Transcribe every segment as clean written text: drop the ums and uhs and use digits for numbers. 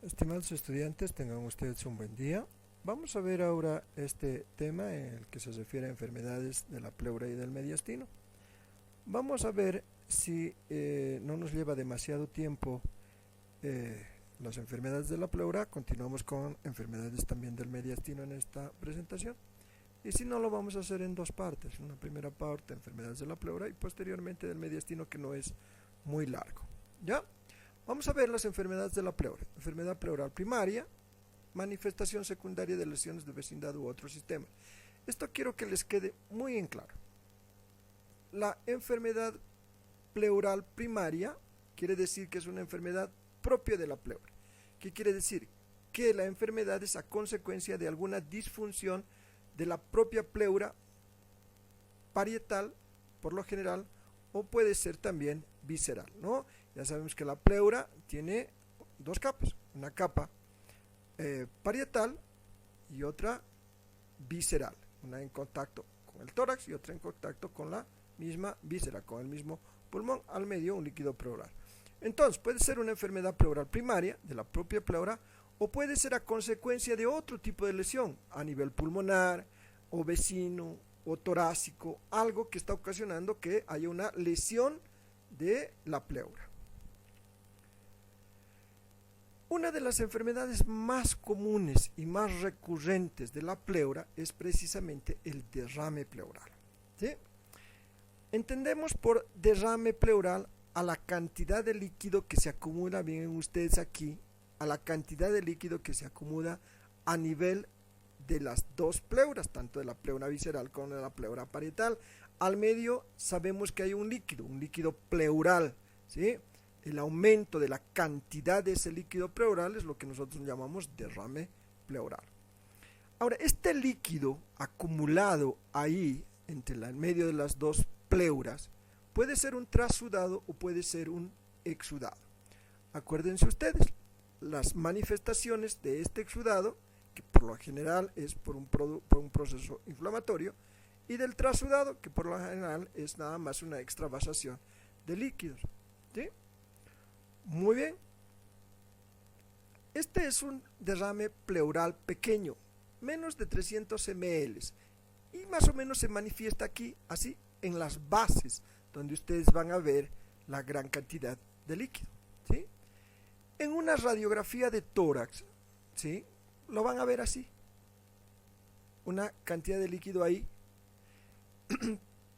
Estimados estudiantes, tengan ustedes un buen día. Vamos a ver ahora este tema en el que se refiere a enfermedades de la pleura y del mediastino. Vamos a ver si no nos lleva demasiado tiempo las enfermedades de la pleura. Continuamos con enfermedades también del mediastino en esta presentación. Y si no, lo vamos a hacer en dos partes. Una primera parte, enfermedades de la pleura, y posteriormente del mediastino, que no es muy largo. ¿Ya? Vamos a ver las enfermedades de la pleura. Enfermedad pleural primaria, manifestación secundaria de lesiones de vecindad u otro sistema. Esto quiero que les quede muy en claro. La enfermedad pleural primaria quiere decir que es una enfermedad propia de la pleura. ¿Qué quiere decir? Que la enfermedad es a consecuencia de alguna disfunción de la propia pleura parietal, por lo general, o puede ser también visceral, ¿no? Ya sabemos que la pleura tiene dos capas, una capa parietal y otra visceral, una en contacto con el tórax y otra en contacto con la misma víscera, con el mismo pulmón, al medio un líquido pleural. Entonces, puede ser una enfermedad pleural primaria de la propia pleura o puede ser a consecuencia de otro tipo de lesión a nivel pulmonar o vecino o torácico, algo que está ocasionando que haya una lesión de la pleura. Una de las enfermedades más comunes y más recurrentes de la pleura es precisamente el derrame pleural. ¿Sí? Entendemos por derrame pleural a la cantidad de líquido que se acumula, bien ustedes aquí, a la cantidad de líquido que se acumula a nivel de las dos pleuras, tanto de la pleura visceral como de la pleura parietal. Al medio sabemos que hay un líquido pleural, ¿sí? El aumento de la cantidad de ese líquido pleural es lo que nosotros llamamos derrame pleural. Ahora, este líquido acumulado ahí, entre el medio de las dos pleuras, puede ser un trasudado o puede ser un exudado. Acuérdense ustedes, las manifestaciones de este exudado, que por lo general es por un proceso inflamatorio, y del trasudado, que por lo general es nada más una extravasación de líquidos. ¿Sí? Muy bien. Este es un derrame pleural pequeño, menos de 300 ml, y más o menos se manifiesta aquí, así, en las bases, donde ustedes van a ver la gran cantidad de líquido. ¿Sí? En una radiografía de tórax, ¿sí?, lo van a ver así, una cantidad de líquido ahí.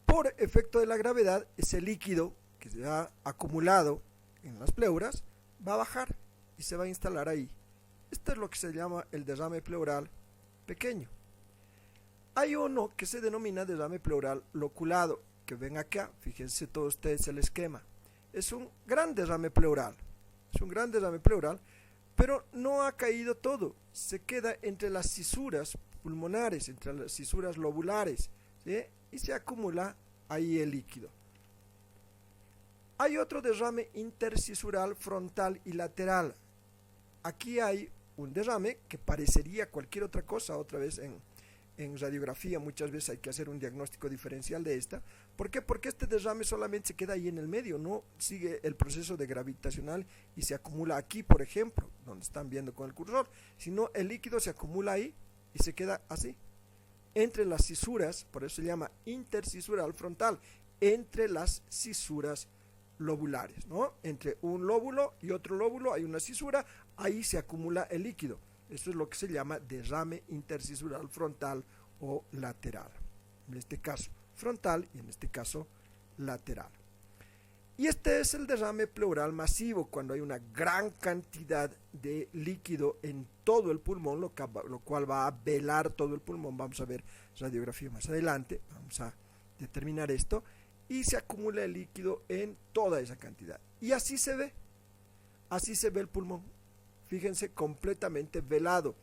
Por efecto de la gravedad, ese líquido que se ha acumulado en las pleuras va a bajar y se va a instalar ahí. Esto es lo que se llama el derrame pleural pequeño. Hay uno que se denomina derrame pleural loculado, que ven acá, fíjense todos ustedes el esquema. Es un gran derrame pleural, pero no ha caído todo, se queda entre las cisuras pulmonares, entre las cisuras lobulares, ¿sí?, y se acumula ahí el líquido. Hay otro derrame intercisural frontal y lateral. Aquí hay un derrame que parecería cualquier otra cosa, otra vez en radiografía muchas veces hay que hacer un diagnóstico diferencial de esta. ¿Por qué? Porque este derrame solamente se queda ahí en el medio, no sigue el proceso de gravitacional y se acumula aquí, por ejemplo, donde están viendo con el cursor, sino el líquido se acumula ahí y se queda así, entre las cisuras, por eso se llama intercisural frontal, entre las cisuras lobulares, ¿no? Entre un lóbulo y otro lóbulo hay una cisura, ahí se acumula el líquido. Esto es lo que se llama derrame intercisural frontal o lateral. En este caso frontal y en este caso lateral. Y este es el derrame pleural masivo, cuando hay una gran cantidad de líquido en todo el pulmón, lo cual va a velar todo el pulmón. Vamos a ver radiografía más adelante, vamos a determinar esto, y se acumula el líquido en toda esa cantidad. Y así se ve el pulmón. Fíjense, completamente velado.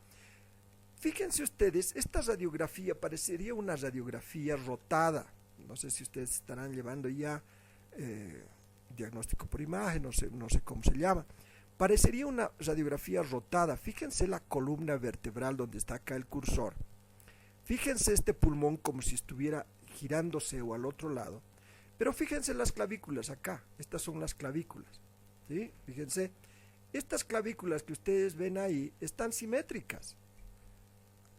Fíjense ustedes, esta radiografía parecería una radiografía rotada. No sé si ustedes estarán llevando ya diagnóstico por imagen, no sé cómo se llama. Parecería una radiografía rotada. Fíjense la columna vertebral donde está acá el cursor. Fíjense este pulmón como si estuviera girándose o al otro lado. Pero fíjense las clavículas acá. Estas son las clavículas, ¿sí? Fíjense. Estas clavículas que ustedes ven ahí están simétricas,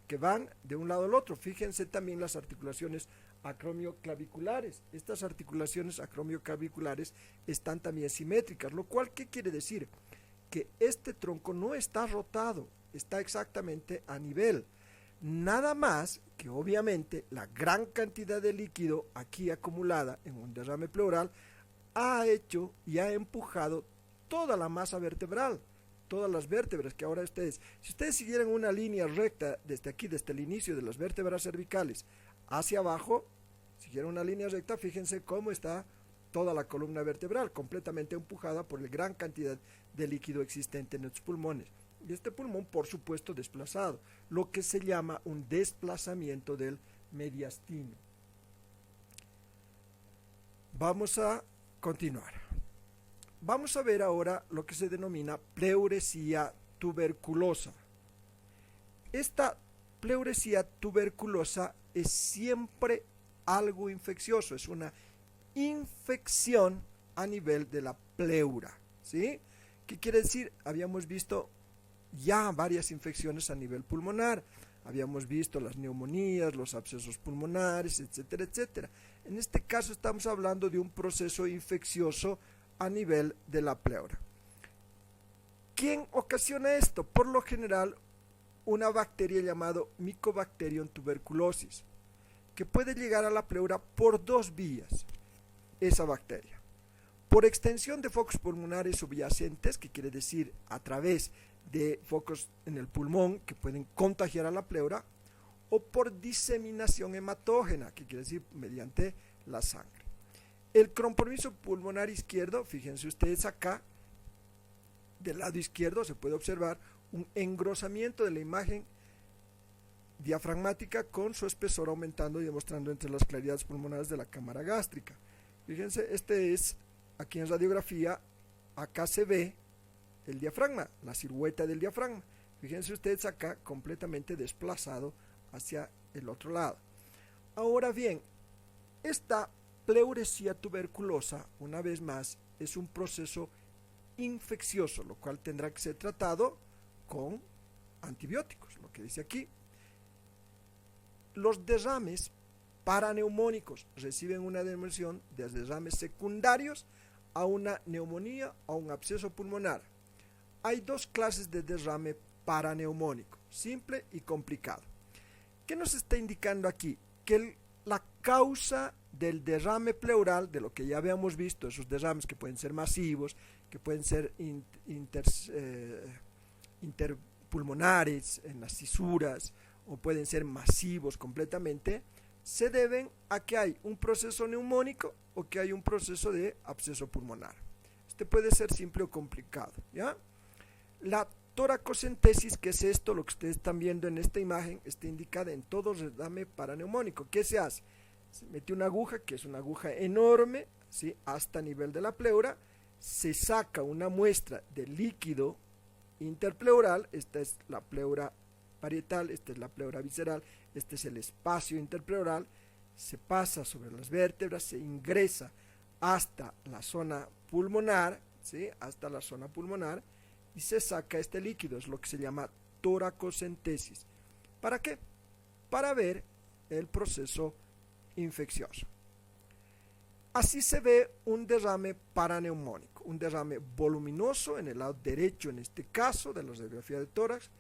que van de un lado al otro. Fíjense también las articulaciones acromioclaviculares. Estas articulaciones acromioclaviculares están también simétricas, lo cual, ¿qué quiere decir? Que este tronco no está rotado, está exactamente a nivel. Nada más que obviamente la gran cantidad de líquido aquí acumulada en un derrame pleural ha hecho y ha empujado toda la masa vertebral, todas las vértebras que ahora si ustedes siguieran una línea recta desde aquí, desde el inicio de las vértebras cervicales hacia abajo, siguieran una línea recta, fíjense cómo está toda la columna vertebral, completamente empujada por la gran cantidad de líquido existente en nuestros pulmones. Y este pulmón, por supuesto, desplazado, lo que se llama un desplazamiento del mediastino. Vamos a continuar. Vamos a ver ahora lo que se denomina pleuresía tuberculosa. Esta pleuresía tuberculosa es siempre algo infeccioso, es una infección a nivel de la pleura, ¿sí? ¿Qué quiere decir? Habíamos visto ya varias infecciones a nivel pulmonar, habíamos visto las neumonías, los abscesos pulmonares, etcétera, etcétera. En este caso estamos hablando de un proceso infeccioso a nivel de la pleura. ¿Quién ocasiona esto? Por lo general, una bacteria llamada Mycobacterium tuberculosis, que puede llegar a la pleura por dos vías, esa bacteria. Por extensión de focos pulmonares subyacentes, que quiere decir a través de focos en el pulmón que pueden contagiar a la pleura, o por diseminación hematógena, que quiere decir mediante la sangre. El compromiso pulmonar izquierdo, fíjense ustedes acá, del lado izquierdo se puede observar un engrosamiento de la imagen diafragmática con su espesor aumentando y demostrando entre las claridades pulmonares de la cámara gástrica. Fíjense, este es, aquí en radiografía, acá se ve el diafragma, la silueta del diafragma. Fíjense ustedes acá completamente desplazado hacia el otro lado. Ahora bien, esta pleuresía tuberculosa, una vez más, es un proceso infeccioso, lo cual tendrá que ser tratado con antibióticos, lo que dice aquí. Los derrames paraneumónicos reciben una denominación de derrames secundarios a una neumonía o un absceso pulmonar. Hay dos clases de derrame paraneumónico, simple y complicado. ¿Qué nos está indicando aquí? Que la causa del derrame pleural, de lo que ya habíamos visto, esos derrames que pueden ser masivos, que pueden ser interpulmonares, en las fisuras, o pueden ser masivos completamente, se deben a que hay un proceso neumónico o que hay un proceso de absceso pulmonar. Este puede ser simple o complicado, ¿ya? La toracocentesis, que es esto, lo que ustedes están viendo en esta imagen, está indicada en todo derrame paraneumónico. ¿Qué se hace? Se mete una aguja, que es una aguja enorme, ¿sí?, hasta nivel de la pleura, se saca una muestra de líquido interpleural, esta es la pleura parietal, esta es la pleura visceral, este es el espacio interpleural, se pasa sobre las vértebras, se ingresa hasta la zona pulmonar, ¿sí?, hasta la zona pulmonar, y se saca este líquido, es lo que se llama toracocentesis. ¿Para qué? Para ver el proceso infeccioso. Así se ve un derrame paraneumónico, un derrame voluminoso en el lado derecho, en este caso de la radiografía de tórax,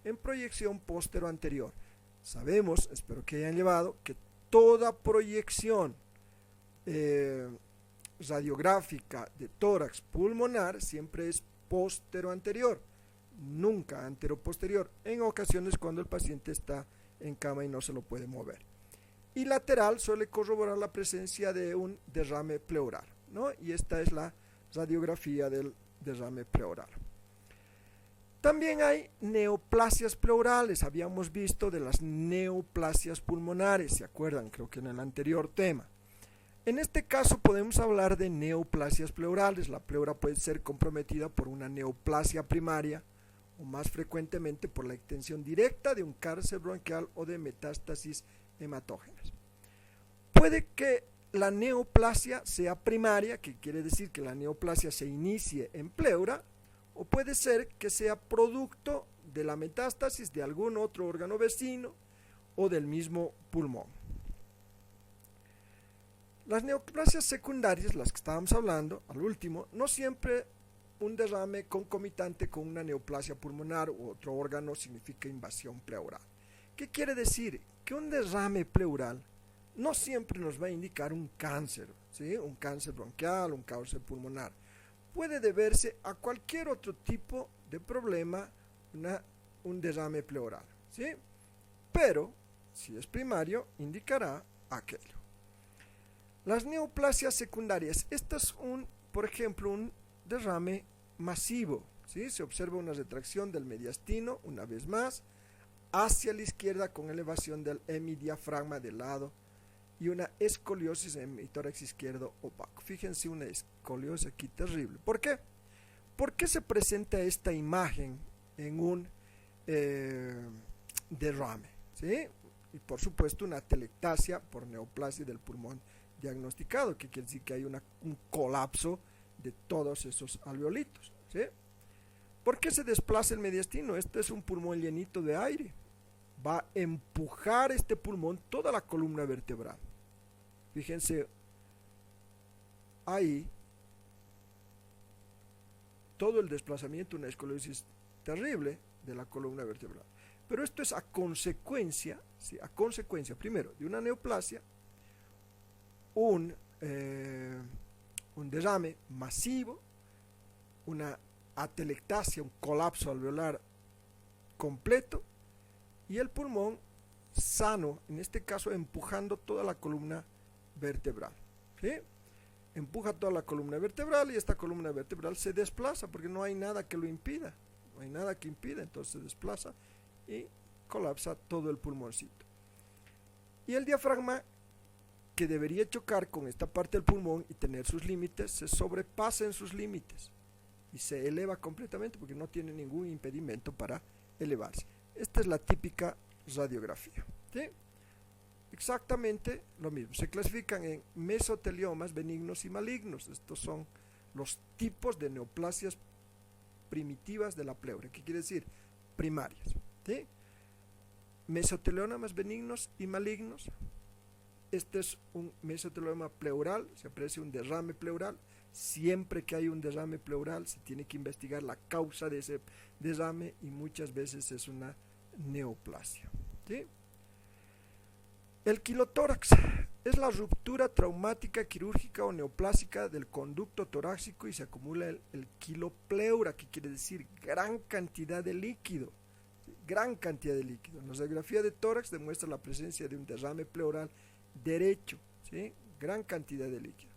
en proyección póstero-anterior. Sabemos, espero que hayan llevado, que toda proyección radiográfica de tórax pulmonar siempre es póstero-anterior, nunca antero-posterior, en ocasiones cuando el paciente está en cama y no se lo puede mover. Y lateral suele corroborar la presencia de un derrame pleural, ¿no? Y esta es la radiografía del derrame pleural. También hay neoplasias pleurales, habíamos visto de las neoplasias pulmonares, ¿se acuerdan? Creo que en el anterior tema. En este caso podemos hablar de neoplasias pleurales. La pleura puede ser comprometida por una neoplasia primaria o más frecuentemente por la extensión directa de un cárcer bronquial o de metástasis hematógenas. Puede que la neoplasia sea primaria, que quiere decir que la neoplasia se inicie en pleura, o puede ser que sea producto de la metástasis de algún otro órgano vecino o del mismo pulmón. Las neoplasias secundarias, las que estábamos hablando al último, no siempre un derrame concomitante con una neoplasia pulmonar u otro órgano significa invasión pleural. ¿Qué quiere decir? Que un derrame pleural no siempre nos va a indicar un cáncer, ¿sí? Un cáncer bronquial, un cáncer pulmonar. Puede deberse a cualquier otro tipo de problema, un derrame pleural, ¿sí? Pero, si es primario, indicará aquello. Las neoplasias secundarias, este es por ejemplo, un derrame masivo, ¿sí? Se observa una retracción del mediastino, una vez más, hacia la izquierda con elevación del hemidiafragma de lado y una escoliosis en mi tórax izquierdo opaco. Fíjense, una escoliosis aquí terrible. ¿Por qué? ¿Por qué se presenta esta imagen en un derrame? ¿Sí? Y por supuesto una atelectasia por neoplasia del pulmón diagnosticado, que quiere decir que hay un colapso de todos esos alveolitos, ¿sí? ¿Por qué se desplaza el mediastino? Este es un pulmón llenito de aire, va a empujar este pulmón toda la columna vertebral. Fíjense, ahí todo el desplazamiento, una escoliosis terrible de la columna vertebral. Pero esto es a consecuencia, ¿sí? A consecuencia primero de una neoplasia, un derrame masivo, una atelectasia, un colapso alveolar completo, y el pulmón sano, en este caso empujando toda la columna vertebral, ¿sí? Empuja toda la columna vertebral y esta columna vertebral se desplaza porque no hay nada que lo impida, no hay nada que impida, entonces se desplaza y colapsa todo el pulmoncito. Y el diafragma, que debería chocar con esta parte del pulmón y tener sus límites, se sobrepasa en sus límites y se eleva completamente porque no tiene ningún impedimento para elevarse. Esta es la típica radiografía, ¿sí? Exactamente lo mismo. Se clasifican en mesoteliomas benignos y malignos. Estos son los tipos de neoplasias primitivas de la pleura. ¿Qué quiere decir? Primarias, ¿sí? Mesoteliomas benignos y malignos. Este es un mesotelioma pleural, se aprecia un derrame pleural. Siempre que hay un derrame pleural se tiene que investigar la causa de ese derrame y muchas veces es una neoplasia, ¿sí? El quilotórax es la ruptura traumática quirúrgica o neoplásica del conducto torácico y se acumula el quilopleura, que quiere decir gran cantidad de líquido, ¿sí? Gran cantidad de líquido. La radiografía de tórax demuestra la presencia de un derrame pleural derecho, ¿sí? Gran cantidad de líquido.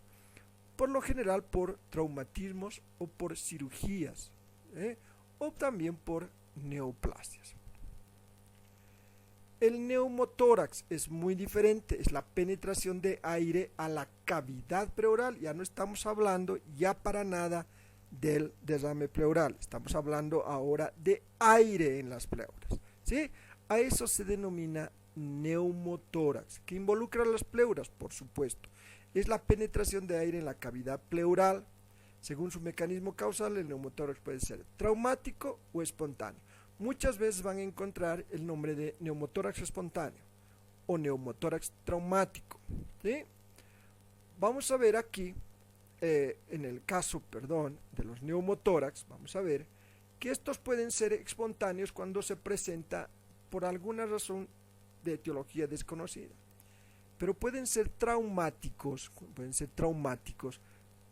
Por lo general por traumatismos o por cirugías, o también por neoplasias. El neumotórax es muy diferente, es la penetración de aire a la cavidad pleural. Ya no estamos hablando ya para nada del derrame pleural, estamos hablando ahora de aire en las pleuras, ¿sí? A eso se denomina neumotórax, que involucra las pleuras, por supuesto. Es la penetración de aire en la cavidad pleural. Según su mecanismo causal, el neumotórax puede ser traumático o espontáneo. Muchas veces van a encontrar el nombre de neumotórax espontáneo o neumotórax traumático, ¿sí? Vamos a ver aquí, en el caso, de los neumotórax, vamos a ver que estos pueden ser espontáneos cuando se presenta por alguna razón de etiología desconocida, pero pueden ser traumáticos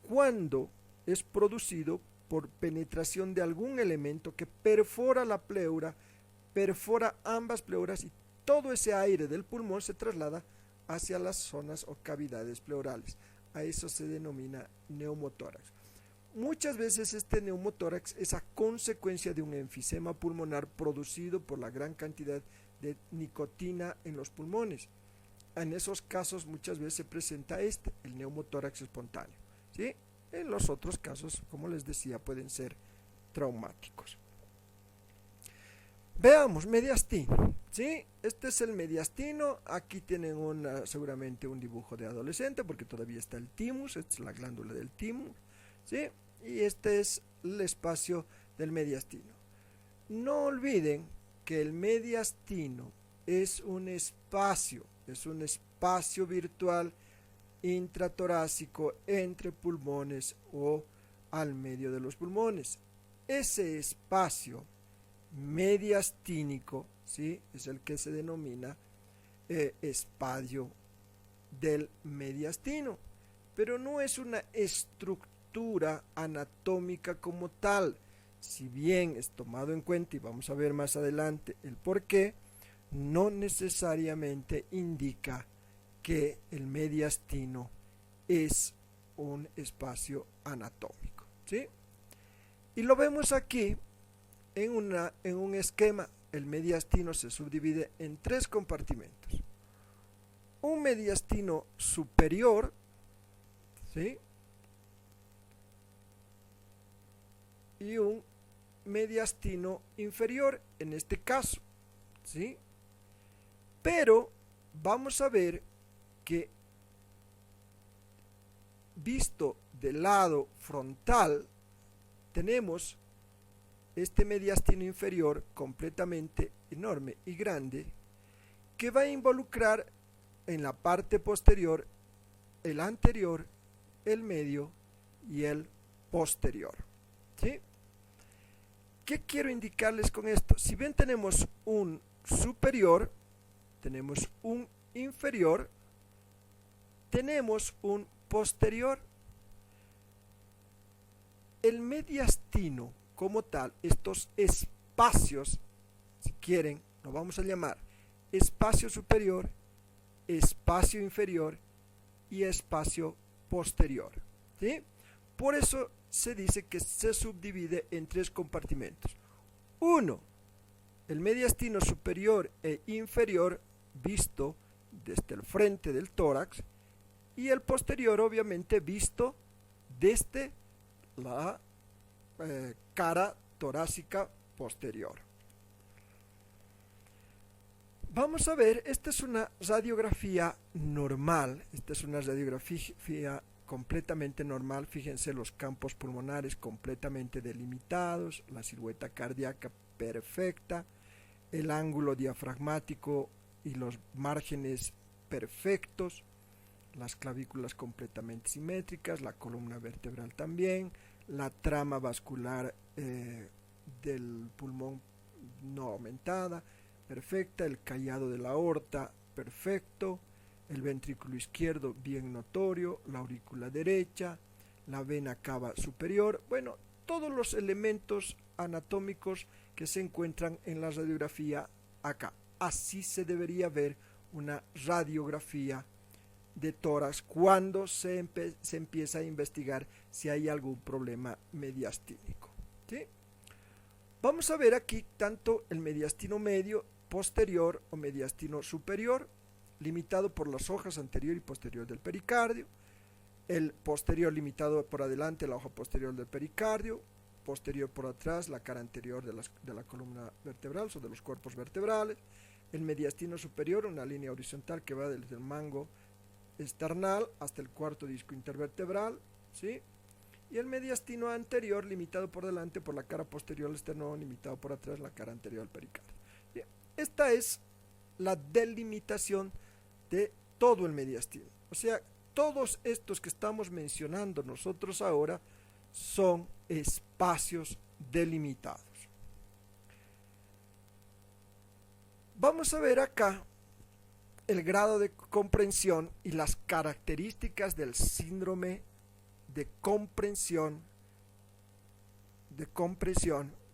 cuando es producido por penetración de algún elemento que perfora la pleura, perfora ambas pleuras y todo ese aire del pulmón se traslada hacia las zonas o cavidades pleurales. A eso se denomina neumotórax. Muchas veces este neumotórax es a consecuencia de un enfisema pulmonar producido por la gran cantidad de nicotina en los pulmones. En esos casos muchas veces se presenta el neumotórax espontáneo, ¿sí? En los otros casos, como les decía, pueden ser traumáticos. Veamos, mediastino, ¿sí? Este es el mediastino. Aquí tienen seguramente un dibujo de adolescente porque todavía está el timus, esta es la glándula del timus, ¿sí? Y este es el espacio del mediastino. No olviden que el mediastino es un espacio virtual intratorácico entre pulmones o al medio de los pulmones. Ese espacio mediastínico, ¿sí?, es el que se denomina espacio del mediastino, pero no es una estructura anatómica como tal, si bien es tomado en cuenta, y vamos a ver más adelante el por qué, no necesariamente indica que el mediastino es un espacio anatómico, ¿sí? Y lo vemos aquí en un esquema. El mediastino se subdivide en 3 compartimentos. Un mediastino superior, ¿sí?, y un mediastino inferior en este caso, ¿sí? Pero vamos a ver que visto del lado frontal tenemos este mediastino inferior completamente enorme y grande, que va a involucrar en la parte posterior el anterior, el medio y el posterior, ¿sí? ¿Qué quiero indicarles con esto? Si bien tenemos un superior, tenemos un inferior, tenemos un posterior. El mediastino como tal, estos espacios, si quieren, lo vamos a llamar espacio superior, espacio inferior y espacio posterior, ¿sí? Por eso se dice que se subdivide en 3 compartimentos. 1, el mediastino superior e inferior visto desde el frente del tórax, y el posterior obviamente visto desde la cara torácica posterior. Vamos a ver, esta es una radiografía normal, esta es una radiografía completamente normal. Fíjense los campos pulmonares completamente delimitados, la silueta cardíaca perfecta, el ángulo diafragmático y los márgenes perfectos, las clavículas completamente simétricas, la columna vertebral también, la trama vascular del pulmón no aumentada, perfecta, el callado de la aorta perfecto, el ventrículo izquierdo bien notorio, la aurícula derecha, la vena cava superior, bueno, todos los elementos anatómicos que se encuentran en la radiografía acá. Así se debería ver una radiografía de tórax cuando se empieza a investigar si hay algún problema mediastínico, ¿sí? Vamos a ver aquí tanto el mediastino medio, posterior o mediastino superior, limitado por las hojas anterior y posterior del pericardio, el posterior limitado por adelante la hoja posterior del pericardio, posterior por atrás la cara anterior de la columna vertebral o de los cuerpos vertebrales, el mediastino superior, una línea horizontal que va desde el mango esternal hasta el cuarto disco intervertebral, ¿sí? Y el mediastino anterior limitado por delante por la cara posterior al esternón, limitado por atrás la cara anterior al pericardio. Bien, esta es la delimitación de todo el mediastino. O sea, todos estos que estamos mencionando nosotros ahora son espacios delimitados. Vamos a ver acá el grado de comprensión y las características del síndrome de compresión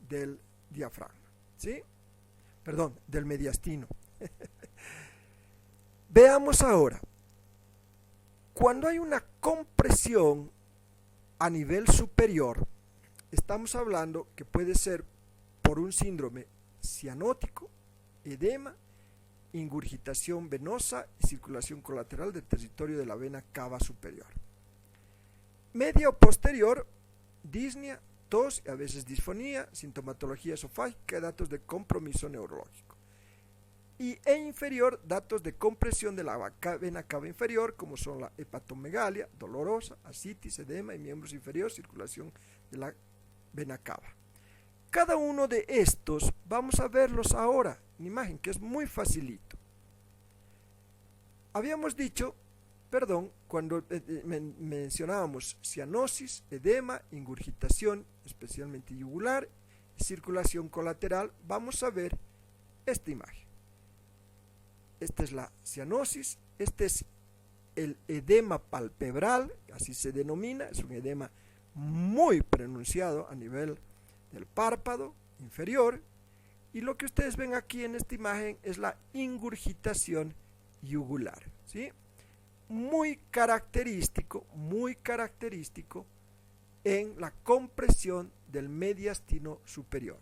del diafragma, ¿sí? Perdón, del mediastino. Veamos ahora, cuando hay una compresión a nivel superior, estamos hablando que puede ser por un síndrome cianótico, edema, ingurgitación venosa y circulación colateral del territorio de la vena cava superior. Media o posterior, disnea, tos y a veces disfonía, sintomatología esofágica, datos de compromiso neurológico. E inferior, datos de compresión de la vena cava inferior, como son la hepatomegalia, dolorosa, ascitis, edema y miembros inferiores, circulación de la vena cava. cada uno de estos vamos a verlos ahora en imagen, que es muy facilito. Habíamos dicho, cuando mencionábamos cianosis, edema, ingurgitación, especialmente yugular, y circulación colateral, vamos a ver esta imagen. Esta es la cianosis, este es el edema palpebral, así se denomina, es un edema muy pronunciado a nivel del párpado inferior, y lo que ustedes ven aquí en esta imagen es la ingurgitación yugular, ¿sí? Muy característico en la compresión del mediastino superior.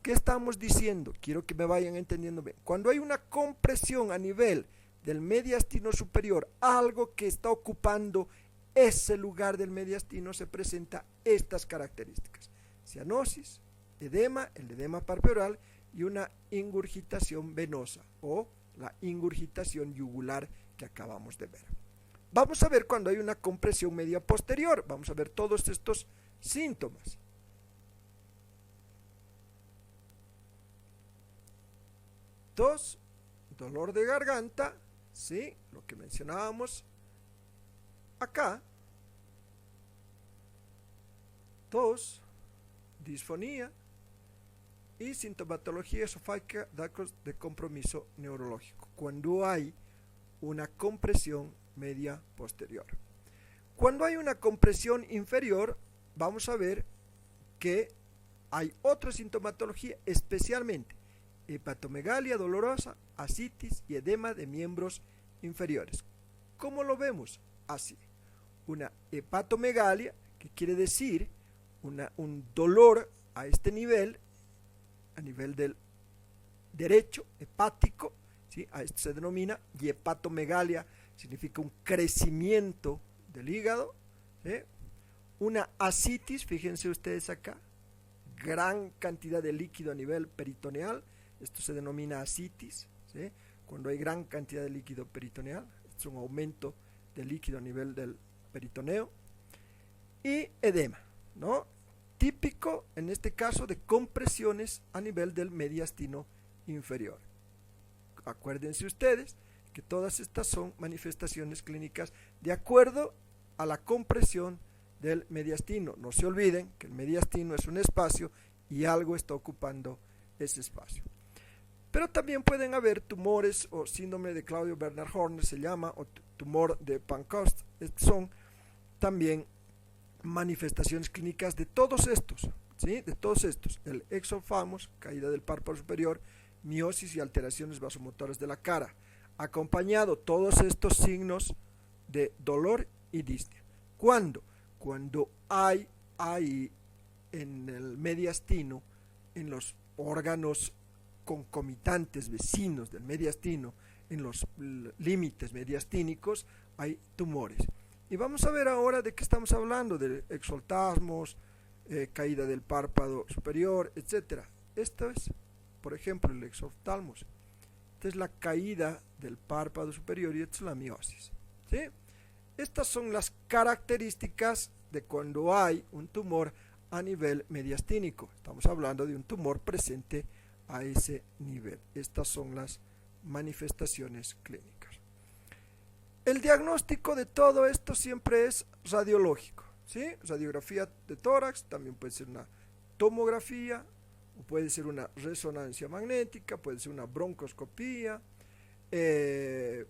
¿Qué estamos diciendo? Quiero que me vayan entendiendo bien. Cuando hay una compresión a nivel del mediastino superior, algo que está ocupando ese lugar del mediastino, se presenta estas características: cianosis, edema, el edema palpebral, y una ingurgitación venosa o la ingurgitación yugular que acabamos de ver. Vamos a ver cuando hay una compresión media posterior, vamos a ver todos estos síntomas. Tos, dolor de garganta, ¿sí? Lo que mencionábamos acá. Tos, disfonía y sintomatología esofágica de compromiso neurológico, cuando hay una compresión media posterior. Cuando hay una compresión inferior, vamos a ver que hay otra sintomatología, especialmente hepatomegalia dolorosa, ascitis y edema de miembros inferiores. ¿Cómo lo vemos? Así: una hepatomegalia, que quiere decir un dolor a este nivel, a nivel del derecho hepático, ¿sí? A esto se denomina, y hepatomegalia significa un crecimiento del hígado, ¿sí? Una ascitis, fíjense ustedes acá, gran cantidad de líquido a nivel peritoneal, esto se denomina ascitis, ¿sí? Cuando hay gran cantidad de líquido peritoneal, es un aumento de líquido a nivel del peritoneo. Y edema, ¿no? Típico en este caso de compresiones a nivel del mediastino inferior. Acuérdense ustedes que todas estas son manifestaciones clínicas de acuerdo a la compresión del mediastino. No se olviden que el mediastino es un espacio y algo está ocupando ese espacio. Pero también pueden haber tumores o síndrome de Claudio Bernard Horner, se llama, o tumor de Pankhurst. Son también manifestaciones clínicas de todos estos, ¿sí? De todos estos: el exofamos, caída del párpado superior, miosis y alteraciones vasomotoras de la cara, acompañado todos estos signos de dolor y disnea. ¿Cuándo? Cuando hay en el mediastino, en los órganos concomitantes vecinos del mediastino, en los límites mediastínicos, hay tumores. Y vamos a ver ahora de qué estamos hablando: de exoftalmos, caída del párpado superior, etc. Esto es, por ejemplo, el exoftalmos. Esta es la caída del párpado superior y esta es la miosis, ¿sí? Estas son las características de cuando hay un tumor a nivel mediastínico. Estamos hablando de un tumor presente a ese nivel. Estas son las manifestaciones clínicas. El diagnóstico de todo esto siempre es radiológico, ¿sí? Radiografía de tórax, también puede ser una tomografía, o puede ser una resonancia magnética, puede ser una broncoscopía, en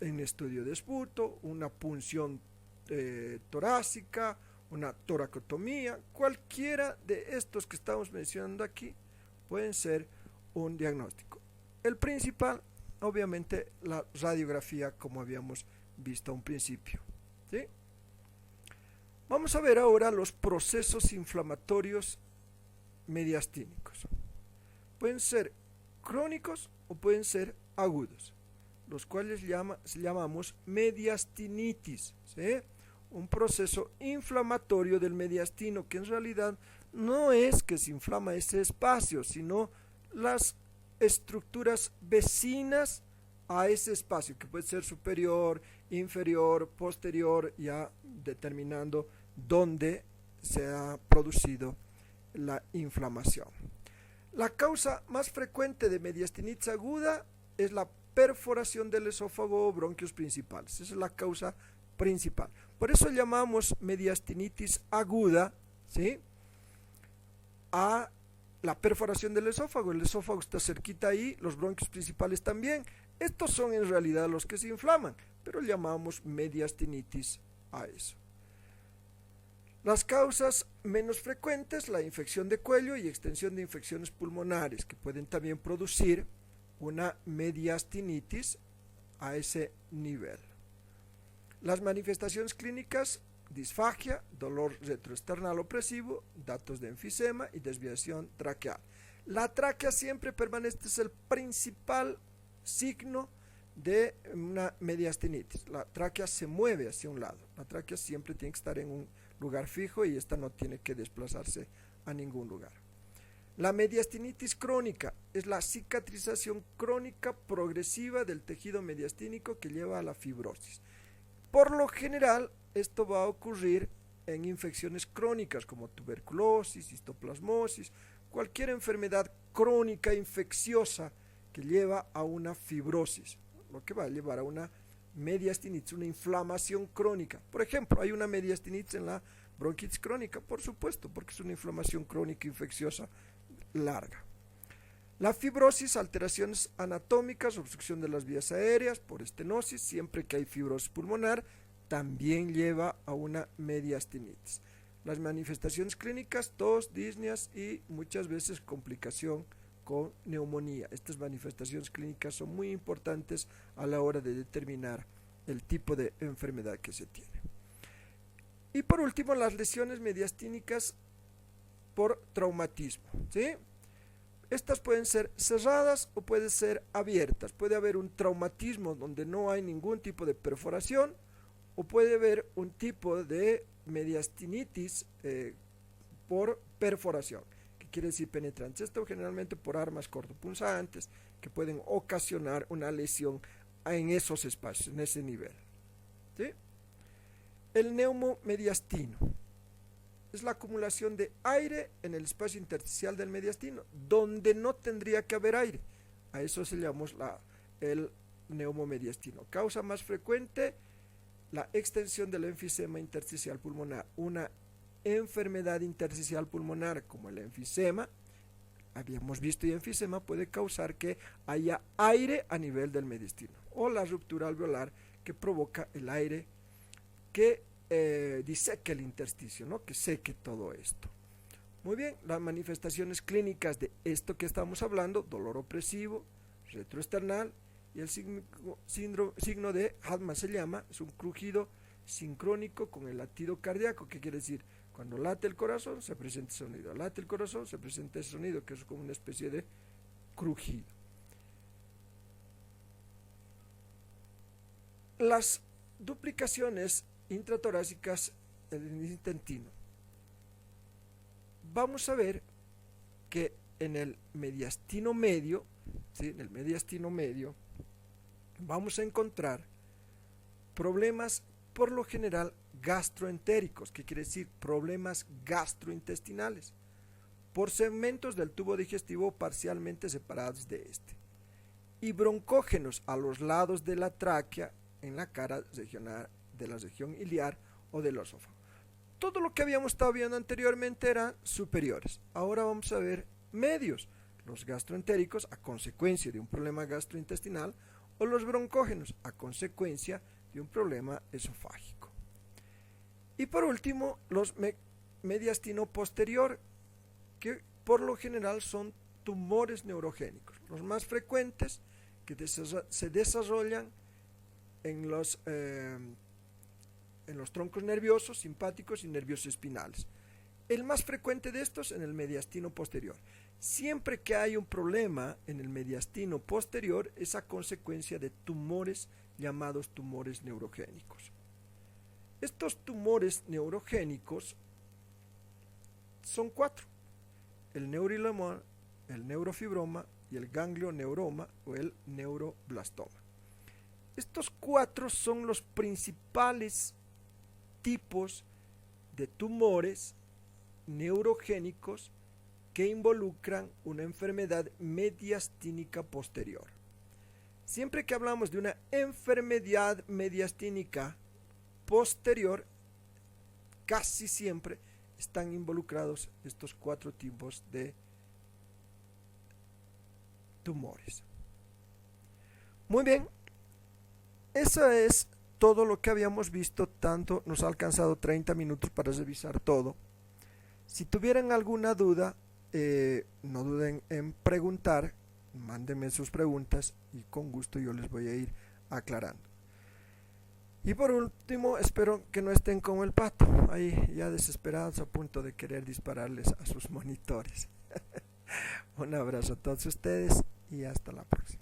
estudio de esputo, una punción torácica, una toracotomía. Cualquiera de estos que estamos mencionando aquí pueden ser un diagnóstico. El principal, obviamente, la radiografía, como habíamos visto a un principio, ¿sí? Vamos a ver ahora los procesos inflamatorios mediastínicos. Pueden ser crónicos o pueden ser agudos, los cuales llamamos mediastinitis, ¿sí? Un proceso inflamatorio del mediastino, que en realidad no es que se inflama ese espacio, sino las estructuras vecinas a ese espacio, que puede ser superior, inferior, posterior, ya determinando dónde se ha producido la inflamación. La causa más frecuente de mediastinitis aguda es la perforación del esófago o bronquios principales. Esa es la causa principal. Por eso llamamos mediastinitis aguda, ¿sí?, a la perforación del esófago. El esófago está cerquita ahí, los bronquios principales también. Estos son en realidad los que se inflaman, pero llamamos mediastinitis a eso. Las causas menos frecuentes, la infección de cuello y extensión de infecciones pulmonares, que pueden también producir una mediastinitis a ese nivel. Las manifestaciones clínicas: disfagia, dolor retroesternal opresivo, datos de enfisema y desviación traqueal. La tráquea siempre permanece, es el principal signo de una mediastinitis. La tráquea se mueve hacia un lado. La tráquea siempre tiene que estar en un lugar fijo y esta no tiene que desplazarse a ningún lugar. La mediastinitis crónica es la cicatrización crónica progresiva del tejido mediastínico que lleva a la fibrosis. Por lo general, esto va a ocurrir en infecciones crónicas como tuberculosis, histoplasmosis, cualquier enfermedad crónica infecciosa que lleva a una fibrosis, lo que va a llevar a una mediastinitis, una inflamación crónica. Por ejemplo, hay una mediastinitis en la bronquitis crónica, por supuesto, porque es una inflamación crónica infecciosa larga. La fibrosis, alteraciones anatómicas, obstrucción de las vías aéreas por estenosis, siempre que hay fibrosis pulmonar, también lleva a una mediastinitis. Las manifestaciones clínicas: tos, disneas y muchas veces complicación con neumonía. Estas manifestaciones clínicas son muy importantes a la hora de determinar el tipo de enfermedad que se tiene. Y por último, las lesiones mediastínicas por traumatismo, ¿sí? Estas pueden ser cerradas o pueden ser abiertas. Puede haber un traumatismo donde no hay ningún tipo de perforación, o puede haber un tipo de mediastinitis por perforación, que quiere decir penetrante. Esto generalmente por armas cortopunzantes que pueden ocasionar una lesión en esos espacios, en ese nivel, ¿sí? El neumomediastino es la acumulación de aire en el espacio intersticial del mediastino, donde no tendría que haber aire. A eso se llama el neumomediastino. Causa más frecuente: la extensión del enfisema intersticial pulmonar. Una enfermedad intersticial pulmonar como el enfisema, habíamos visto, y enfisema puede causar que haya aire a nivel del mediastino, o la ruptura alveolar, que provoca el aire que diseque el intersticio, ¿no?, que seque todo esto. Muy bien, las manifestaciones clínicas de esto que estamos hablando: dolor opresivo, retroesternal, y el signo de Hartmann se llama, es un crujido sincrónico con el latido cardíaco, que quiere decir, cuando late el corazón se presenta ese sonido, late el corazón se presenta ese sonido, que es como una especie de crujido. Las duplicaciones intratorácicas del intestino. Vamos a ver que en el mediastino medio, ¿sí?, en el mediastino medio vamos a encontrar problemas por lo general gastroentéricos, que quiere decir problemas gastrointestinales, por segmentos del tubo digestivo parcialmente separados de este, y broncógenos a los lados de la tráquea, en la cara regional de la región iliar o del esófago. Todo lo que habíamos estado viendo anteriormente eran superiores. Ahora vamos a ver medios: los gastroentéricos a consecuencia de un problema gastrointestinal, o los broncógenos a consecuencia de un problema esofágico. Y por último, los mediastino posterior, que por lo general son tumores neurogénicos, los más frecuentes, que se desarrollan en los troncos nerviosos, simpáticos y nervios espinales. El más frecuente de estos en el mediastino posterior. Siempre que hay un problema en el mediastino posterior, es a consecuencia de tumores llamados tumores neurogénicos. Estos tumores neurogénicos son 4: el neurilemoma, el neurofibroma y el ganglioneuroma o el neuroblastoma. Estos 4 son los principales tipos de tumores neurogénicos que involucran una enfermedad mediastínica posterior. Siempre que hablamos de una enfermedad mediastínica posterior, casi siempre están involucrados estos 4 tipos de tumores. Muy bien, eso es todo lo que habíamos visto, tanto nos ha alcanzado 30 minutos para revisar todo. Si tuvieran alguna duda, no duden en preguntar, mándenme sus preguntas y con gusto yo les voy a ir aclarando. Y por último, espero que no estén como el pato, ahí ya desesperados a punto de querer dispararles a sus monitores. Un abrazo a todos ustedes y hasta la próxima.